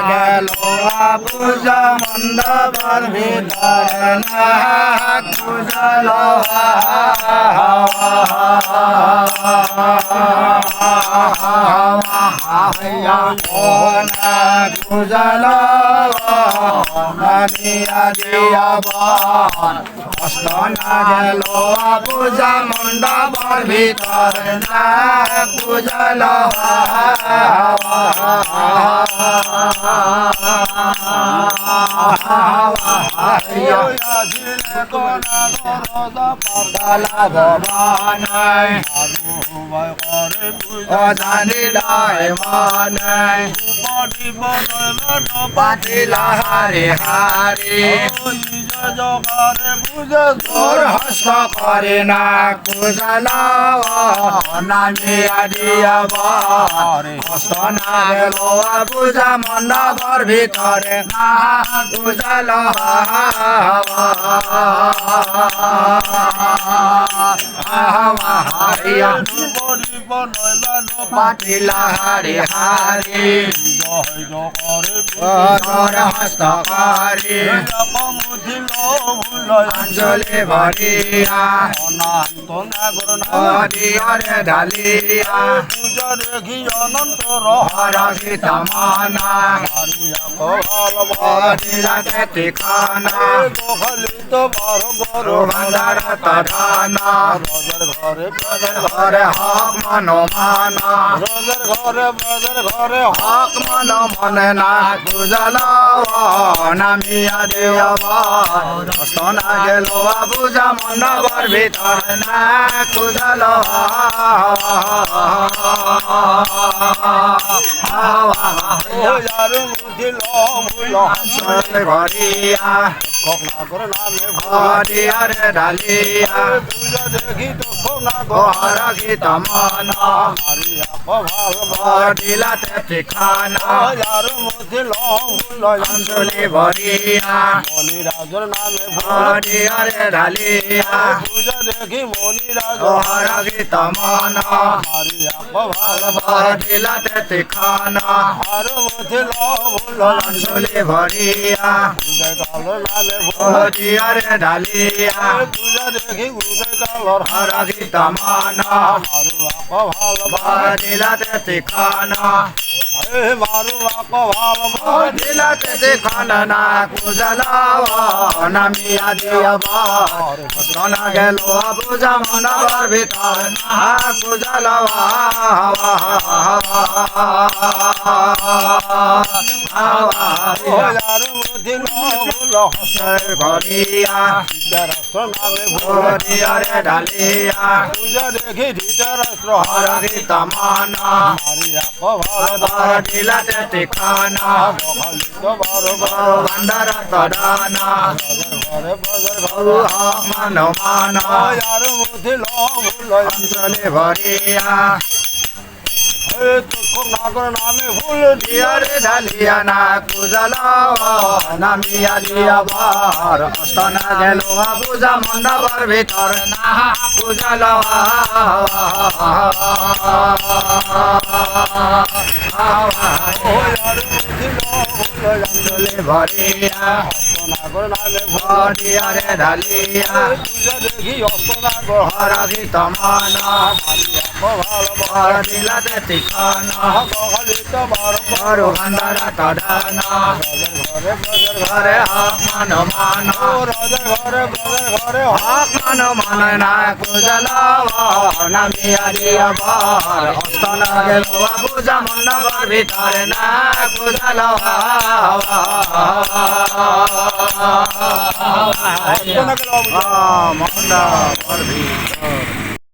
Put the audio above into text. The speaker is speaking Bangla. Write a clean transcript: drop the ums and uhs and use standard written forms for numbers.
গেল পূজা মণ্ডপের ভিতরে না পূজল পূজল নামিয়া দিয়া অষ্টনা গেল পূজা মণ্ডপের ভিতরে না পূজল পাতিলা হারে হারে হস্ত করে না কুশল নামিয়া দিয়া হস্ত না গেল পূজা মণ্ডপের ভিতরে না কুশল পাতিলা হারে হারে হস্ত করে অঞ্জলি ভরিয়া হরিহরে ঢালিয়া পূজা দেখি অনন্ত রহি তমনা ঠিকানা গোখালিত গরু ভান্ডার তধানা ঘরে হক মনো মানা ঘরে হক মনো মনে না পূজল নামিয়া দেওয়া না গেল পূজা মণ্ডপের ভিতরে না পূজল ঘরিয়া হরিহরে ঢালিয়া পূজা দেখি হরকি তমনা দিলাতে ঠিকানা অঞ্জলি ভরিয়া হরিহরে ঢালিয়া পূজা দেখি হরকি তমনা দিলাতে ঠিকানা অঞ্জলি ভরিয়া হরিহরে ঢালিয়া পূজা দেখি হরকি তমনা দিলাতে ঠিকানা দিলাতে ঠিকানা না পূজল নামিয়া দিয়া শোনা গেল পূজা মণ্ডপের ভিতরে না পূজল ঘরিয়া হরিহরে ঢালিয়া পূজা দেখি ধৃতরাষ্ট্র হরকি তমনা দিলাতে ঠিকানা ভান্ডার তদানা মান মান অঞ্চলে ভরিয়া নামে ফুল দিয়ারে ঢালিয়া না পূজল নামিয়া দিয়া অষ্টনা গেল পূজা মণ্ডপের ভিতর না পূজল ভরিয়া হরিহরে ঢালিয়া পূজা দেখি হরকি তমনা দিলাতে ঠিকানা বড় ভান্ডার তদানা ঘরে হক মান মান হক মান মানে না পূজল নামিয়া দিয়া অষ্টনা গেল পূজা মণ্ডপের ভিতরে না পূজল মণ্ডপের ভিতরে